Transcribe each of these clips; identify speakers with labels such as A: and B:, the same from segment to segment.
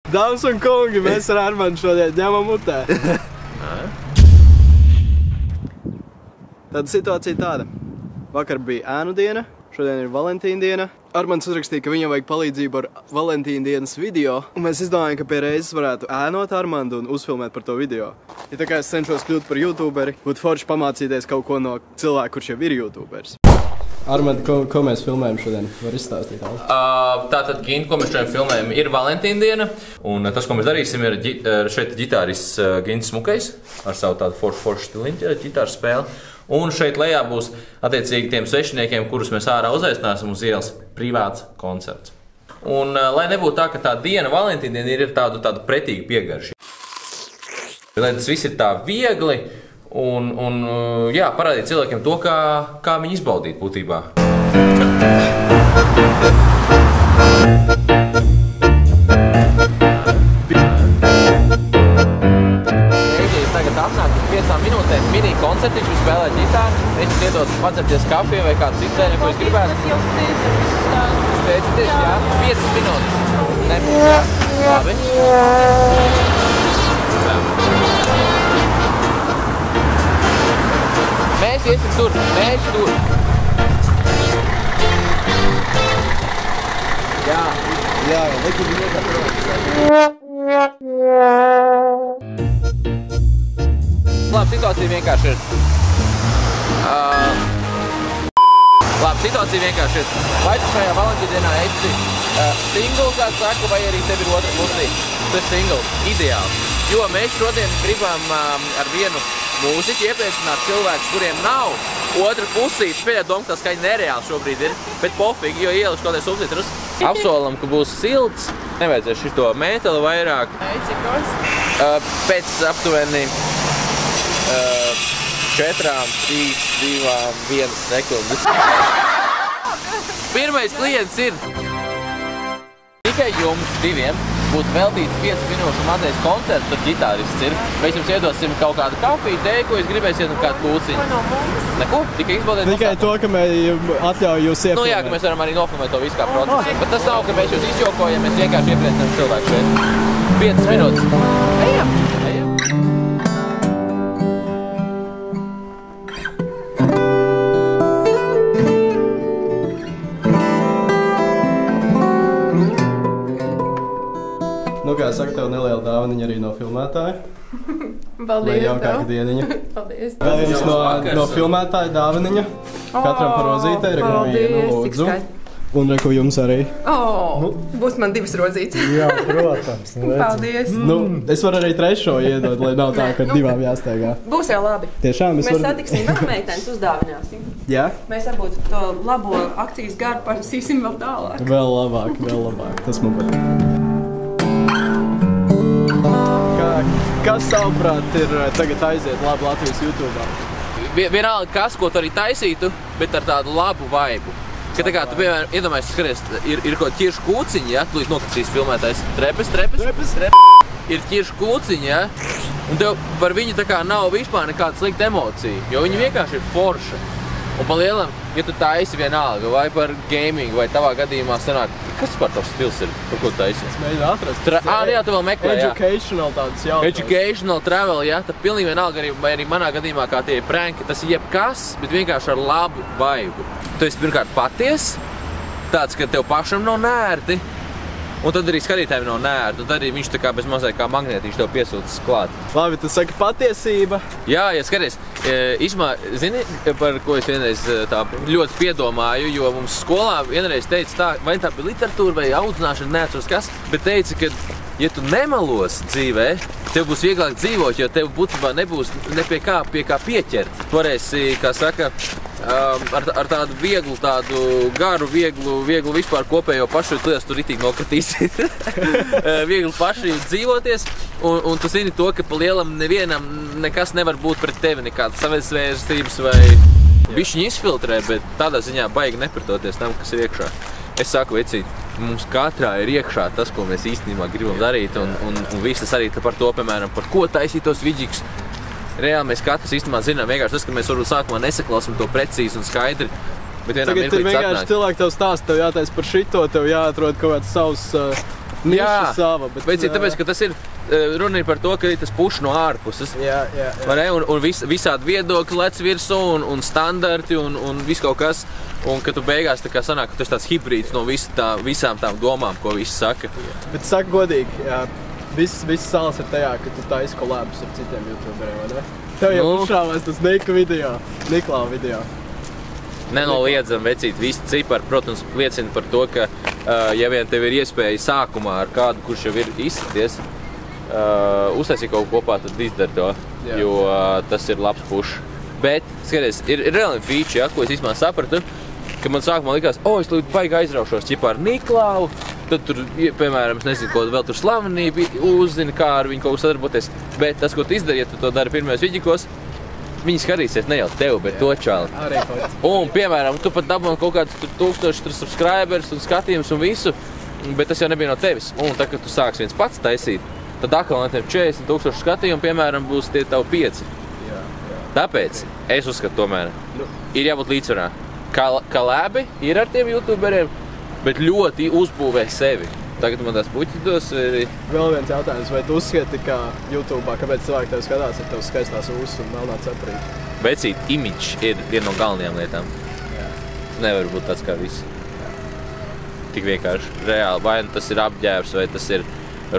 A: Dāmas un kungi, mēs ar Armandu šodien ņemam mutē. Tāda situācija tāda. Vakar bija ēnu diena, šodien ir Valentīna diena. Armands uzrakstīja, ka viņam vajag palīdzību ar Valentīna dienas video. Un mēs izdomājam, ka pie reizes varētu ēnot Armandu un uzfilmēt par to video. Ja tā kā es cenšos kļūt par youtuberi, būtu forši pamācīties kaut ko no cilvēka, kurš jau ir youtuberis. Armand, ko mēs filmējam šodien? Var izstāstīt?
B: Tātad Gintu, ko mēs šodien filmējam, ir Valentīna diena. Un tas, ko mēs darīsim, ir šeit ģitārists Gints Smukais ar savu tādu foršu stiliņu ģitāru spēli. Un šeit lejā būs attiecīgi tiem svešiniekiem, kurus mēs ārā uzaicināsim uz ielas, privāts koncerts. Un lai nebūtu tā, ka tā diena, Valentīna diena, ir tādu pretīgu piegarši. Lai tas viss ir tā viegli. Un jā, parādīt cilvēkiem to, kā viņi izbaudīt būtībā. Mēģinājums tagad atnāk uz 5 minūtēm mini koncertiņš, jūs spēlēt ģitāru, viņš iedod pacerties kafiju vai kādu citu dzērienu, ko jūs gribētu.
C: Tas jau
B: Steicaties, jā? 5 minūtes. Nebūs, jā? Labi. Mēs iesim tur, mēs tur. Jā.
A: Jā, liku viņu iekārt.
B: Labi, situācija vienkārši ir. Vai tu šajā Valentīna dienā esi single, kā saka, vai arī tev ir otra pusī? Tu esi single. Ideāli. Jo mēs šodien gribam ar vienu mūziķi iepriecināt cilvēkus, kuriem nav otra pusīte. Pēdējā doma, ka tas skaņa nereāli šobrīd ir, bet pofīgi, jo ielišu kaut kādā subtitrus. Apsolam, ka būs silts, nevajadzēs šito mēteli vairāk.
C: Cikos?
B: Pēc aptuveni 4, 3, 2, 1 sekundes. Pirmais klients ir tikai jums diviem. Būtu veltīts 5 minūšu mazais koncerts, tad ģitārists ir. Mēs jums iedosim kaut kādu kafiju, tēju, ko jūs gribēsiet un kādu kūciņu.
C: Ko no mums?
B: Neko, tikai izbaudēt.
A: Tikai to, ka mēs atļauju jūs iefilmēt.
B: Nu jā, ka mēs varam arī nofilmēt to visu kā procesu. Bet tas nav, ka mēs jūs izjokojam, mēs vienkārši iepriecinām cilvēku šeit. 5 minūtes.
C: Ejam!
A: Nu kā saka, tev neliela dāvaniņa arī no filmētāja.
C: Paldies!
A: Lai jaukāka dieniņa.
C: Paldies!
A: Vēl jums no filmētāja dāvaniņa. Katram par rozītei, reku vienu lūdzu. Un reku jums arī.
C: Būs man 2 rozītes.
D: Jā, protams.
C: Paldies!
A: Nu, es varu arī trešo iedot, lai nav tā, ka 2 jāsteigā.
C: Būs jau labi.
A: Tiešām
C: Mēs satiksim vēl meitenes, uzdāvināsim.
A: Jā?
C: Mēs varbūt to labo akcijas garu parasīsim vēl tālāk.
A: Vēl labāk. Tas man patīk. Kas tavuprāt ir tagad aiziet labi Latvijas YouTube'ā?
B: Vienalga kas, ko tu arī taisītu, bet ar tādu labu vaibu. Ka tā kā tu, piemēram, iedomājies, skaties, ir kaut ķiršu kūciņi, ja? Tu līdz nokacīs filmētājs. Trepes. Ir ķiršu kūciņi, ja? Un tev par viņu tā kā nav vispār nekāda slikta emocija, jo viņi vienkārši ir forša. Un pa lielam, ja tu taisi vienalga, vai par gaming, vai tavā gadījumā sanāk, kas par tavs stils ir, par ko taisi?
A: Es mēģinu atrast.
B: Jā, tu vēl meklē, jā.
A: Educational tādas jautājums.
B: Educational travel, jā, tad pilnīgi vienalga vai arī manā gadījumā kā tie pranki, tas ir jebkas, bet vienkārši ar labu vaibu. Tu esi pirmkārt paties, tāds, ka tev pašam nav nērti, un tad arī skatītājiem nav nērti, un tad arī viņš tā kā bez mazai kā magnētīši tev piesūtas klāt.
A: Labi, tu saki patiesība.
B: Jā, skaties, Ismā, zini, par ko es vienreiz tā ļoti piedomāju, jo mums skolā vienreiz teica tā, vai tā bija literatūra vai audzināšana, neatceros kas, bet teica, ka, ja tu nemelos dzīvē, tev būs vieglāk dzīvot, jo tev būtībā nebūs ne pie kā pieķert. Varēsi, kā saka, ar tādu vieglu, tādu garu, vieglu vispār kopējo pašjūtu lietas tu ritīgi nokratīsi. Viegli paši dzīvoties, un tu zini to, ka pa lielam nevienam nekas nevar būt pret tevi, nekādas savedzvērstības vai bišķiņi izfiltrē, bet tādā ziņā baigi nepratoties tam, kas ir iekšā. Es saku, vecīt, mums katrā ir iekšā tas, ko mēs īstenībā gribam darīt, un viss tas arī par to, piemēram, par ko taisītos vidžiks. Reāli mēs katrs īstenībā zinām, vienkārši tas, ka mēs varbūt sākumā nesaklausam to precīzi un skaidri, Bet vienā
A: Tagad ir
B: mirklī tas
A: vienkārši
B: atnāk.
A: cilvēki tev stāsta, tev jātais par šito, tev jāatrod kaut kāds savs niša sava.
B: Bet tāpēc, ka tas ir, runa ir par to, ka tas puš no ārpuses.
A: Jā.
B: Vai ne? Un visādi viedokļi lec virsū un standarti un viss kaut kas. Un ka tu beigās tā kā sanāk, ka tu esi tāds hibrīds no visām tām domām, ko visi saka.
A: Bet saka godīgi, jā, viss sāls ir tajā, ka tu taisi kolabus ar citiem youtuberiem, vai ne? Tev jau uzšāvās tas Niklā video.
B: Nenoliedzam, vecīt, visi cipari, protams, liecina par to, ka ja vien tev ir iespēja sākumā ar kādu, kurš jau ir izsaties, uztaisīt kaut ko kopā, tad izdara to, jo tas ir labs pušs. Bet, skaties, ir reāli feature, ja, ko es īstenībā sapratu, ka man sākumā likās, es līdz baigi aizraušos ķipā ar Niklāvu, tad tur, piemēram, es nezinu, ko vēl tur slavenība uzzina, kā ar viņu kaut ko sadarboties. Bet tas, ko tu izdari, ja tu to dari pirmajos vidžikos, viņi skatīsies ne jau tevi, bet to čāli. Un, piemēram, tu pat dabūni kaut kādus 1000 subscribers un skatījums un visu, bet tas jau nebija no tevis. Un tā, kad tu sāks viens pats taisīt, tad atkal no tiem 40,000 skatījumu, piemēram, būs tie tavi 5. Tāpēc es uzskatu tomēr, ir jābūt līdzsvarā. Kalēbi ir ar tiem youtuberiem, bet ļoti uzbūvē sevi. Tagad man tās puķi dos.
A: Vēl viens jautājums, vai tu uzskati, ka YouTube'ā, kāpēc cilvēki tev skatās, ir tev skaistās ūsas un melnā cepurīte?
B: Vecīt, imidžs ir viena no galvenajām lietām. Nevar būt tāds kā visi. Tik vienkārši. Reāli, vai tas ir apģērbs, vai tas ir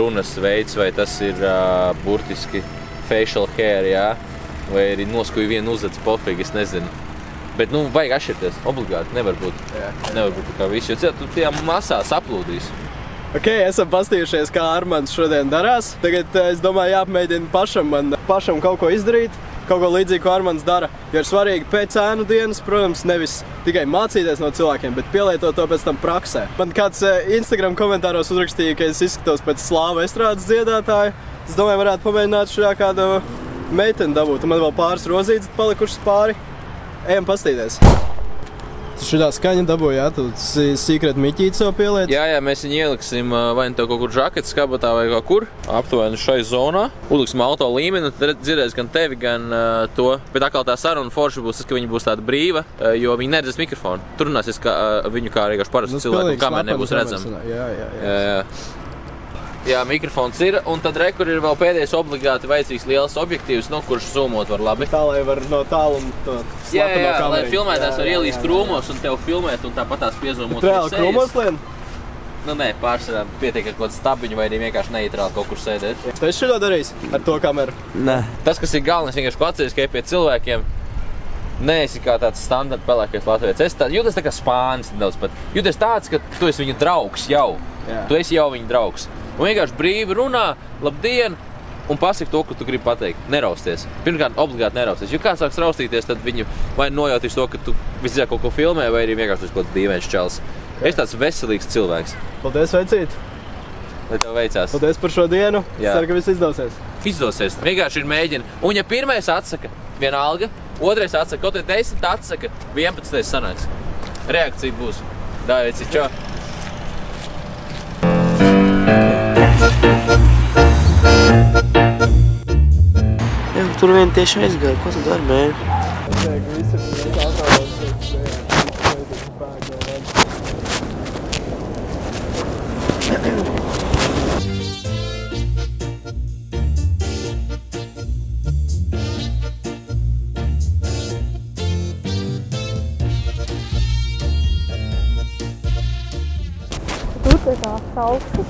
B: runas veids, vai tas ir burtiski facial hair, jā? Vai arī noskuju vienu uzadzi pofīgi, es nezinu. Bet, vajag atšķirties, obligāti, nevar būt. Nevar būt kā visi, jo tu tajā masā saplūdīs.
A: Ok, esam pastījušies, kā Armands šodien darās. Tagad, es domāju, jāapmēģina pašam kaut ko izdarīt, kaut ko līdzīgi, ko Armands dara. Jo ir svarīgi pēc ēnu dienas, protams, nevis tikai mācīties no cilvēkiem, bet pielietot to pēc tam praksē. Man kāds Instagram komentāros uzrakstīja, ka es izskatos pēc slāva estrādes dziedātāja. Es domāju, varētu pamēģināt šajā kādu meiteni dabūt. Un man vēl pāris rozītes palikušas pāri. Ejam pastīties. Tu šitā skaņa dabūja, jā? Tu secret miķīti sev pieliet?
B: Jā, mēs viņu ieliksim vai nu tev kaut kur žaketes kabatā vai kaut kur. Aptuveni šai zonā. Uzliksim auto līmeni, un tad dzirdēs gan tevi, gan to. Bet atkal tā saruna forša būs tas, ka viņa būs tāda brīva, jo viņi neredzēs mikrofonu. Tur runāsies viņu kā arī parasti cilvēku, kamēr nebūs redzama. Jā. Jā, mikrofons ir, un tad kur ir vēl pēdējais obligāti vajadzīgs liels objektīvs, kurš zoomot var labi.
A: Tā, lai var no tālu un to slapa no kamerī.
B: Lai filmētājs var ielīst krūmos un tev filmēt un tāpat tās piezoomot pie sejas.
A: Krūmos lien?
B: Nē, pārsvarā pietiek ar kaut kādu stabiņu vai arī vienkārši neitrāli kaut kur sēdēt.
A: Tu esi šito darījis ar to kameru?
B: Nē. Tas, kas ir galvenais, vienkārši atceries, ka pie cilvēkiem neesi kā tāds standarta pelēkais latviečs. Es jūties tā kā spānis nedaudz pat. Jūties tāds, ka tu esi viņa draugs jau. Tu esi jau viņa draugs. Un vienkārši brīvi runā, labdien, un pasaka to, ko tu gribi pateikt. Nerausties. Pirmkārt, obligāti nerausties. Jo kāds sāks raustīties, tad viņi vai nojautīs to, ka tu visdrīzāk kaut ko filmē, vai arī vienkārši tas kaut kāds dīvains čels. Es tāds veselīgs cilvēks.
A: Paldies, vecīt!
B: Lai tev veicās.
A: Paldies par šo dienu. Ceru, ka viss izdosies.
B: Izdosies. Vienkārši ir mēģina. Un ja pirmais atsaka, vienalga, otrais atsaka, kaut vai 10 atsaka, 11. sanāks. Reakcija būs. Dā, vecīt, čau!
D: Jā, tur vien tieši aizgāja. Ko tu dari, mēģi?
E: Tu te tā sauksi?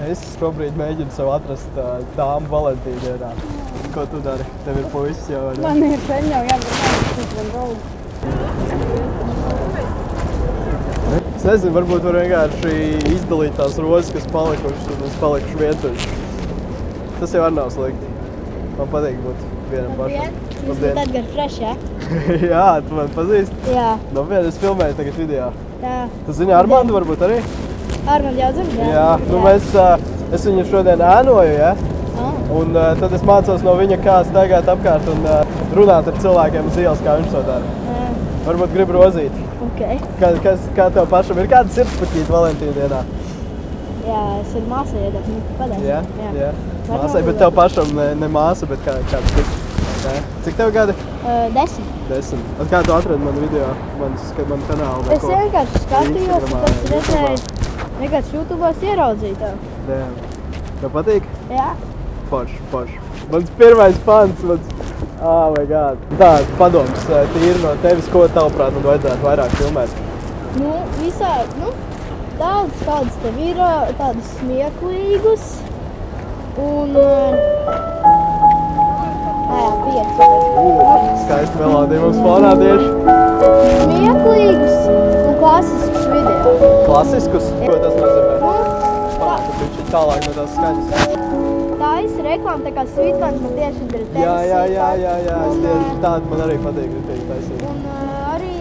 A: Es šobrīd mēģinu sev atrast dāmu Valentīna dienā. Ko tu dari? Tev ir puisis jau, vai ne?
E: Man ir sen jau jābūt man draugu.
A: Es nezinu, varbūt var vienkārši izdalīt tās rozes, kas palikušas, un es palikušu vientuļš. Tas jau arī nav slikti. Man patīk būt vienam pašam.
E: Jūs būt Edgar Fresh, jā?
A: Jā, tu man pazīsti?
E: Jā.
A: Nopietni, es filmēju tagad video.
E: Jā.
A: Tu zini Armandu varbūt arī?
E: Armand jau zina, jā?
A: Jā, es viņu šodien ēnoju, jā? Un tad es mācos no viņa, kā staigāt apkārt un runāt ar cilvēkiem uz ielas, kā viņš to dara. Varbūt grib rozīt.
E: Ok.
A: Kā tev pašam ir kāda sirdspaķīta Valentīna dienā?
E: Jā, es ar māsai iedāpu, padēs.
A: Jā. Māsai, bet tev pašam ne māsa, bet kāds cits. Nē. Cik tev gadi?
E: 10.
A: 10. Un kā tu atradi manu video, manu kanālu?
E: Es vienkārši skatījos, un tas redzēju, vienkārši YouTube'os ieraudzīju tev.
A: Damn. Tev patīk?
E: Jā.
A: Forši. Mans pirmais fans, oh my god. Tā, padoms, tīri no tevis, ko tavuprāt man vajadzētu vairāk filmēt?
E: Nu, daudz kādas tev ir, tādas smieklīgus. Un...
A: Skaisti melodija mums fonā tieši.
E: Smieklīgus un klasiskus video.
A: Klasiskus? Ko tas nozīmē? Panāka bišķi tālāk no tās skaņas.
E: Tā ir reklāma, tā kā Sweetlands man tieši ir tevis.
A: Jā, es tieši tādu man arī patīk ritīgi taisīt.
E: Un arī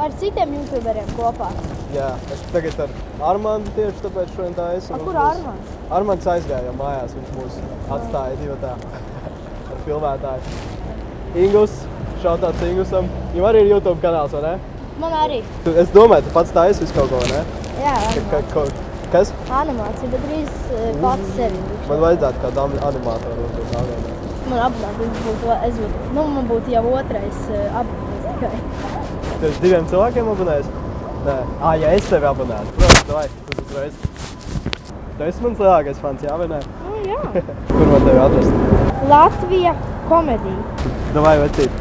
E: ar citiem youtuberiem kopā.
A: Jā, es tagad ar Armandu tieši tāpēc šodien tā esmu.
E: Kur Armands?
A: Armands aizgāja jau mājās, viņš mūs atstāja divatā ar filmētāju. Ingus, šautauts Ingusam. Viņam arī ir YouTube kanāls, vai ne?
E: Man arī.
A: Es domāju, tu pats taisi visu kaut ko, vai ne?
E: Jā, animācija.
A: Kas?
E: Animācija, bet drīz pats sevi.
A: Man vajadzētu kādu animātoru uzbūt nākamajā.
E: Man abonēt, man būtu jau otrais abonēts tikai.
A: Tu esi 2 cilvēkiem abonējis? Nē. Ja es tevi abonētu. Protams, davai, tu uzreiz. Tu esi mans lielākais fans, jā vai nē?
E: Jā.
A: Kur man tevi atrast?
E: Latvija komedija.
A: Davai, vecīt.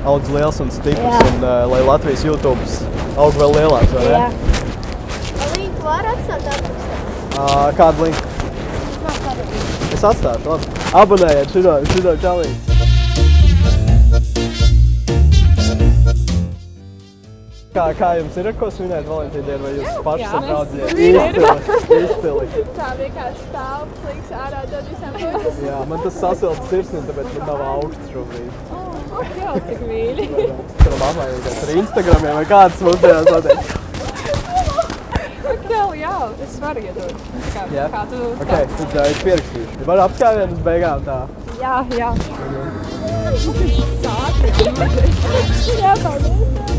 A: Audz liels un stiprs, un lai Latvijas YouTubes aug vēl lielāks, vai ne?
E: Jā. Linku var atstāt aprakstā?
A: Kādu linku? Es atstāšu, labi. Abonējiet šito čalīti. Kā jums ir ar ko svinēt Valentīnu dienu, vai jūs paši esat draudzīgi? Izpili.
F: Tā vienkārši stāv, pliks ārā dod visām puses.
A: Jā, man tas sasilds sirsnīgi, tāpēc man nav augsts šobrīd.
F: Jā, cik mīļi.
A: Karam apmaiņot ar Instagramiem vai kāds mums tajās notiek.
F: Jā, es varu iedot. Kā tu...
A: Ok, tad es pierakstīšu. Var apskāvien uz beigām tā?
F: Jā.
E: Jā, paldies.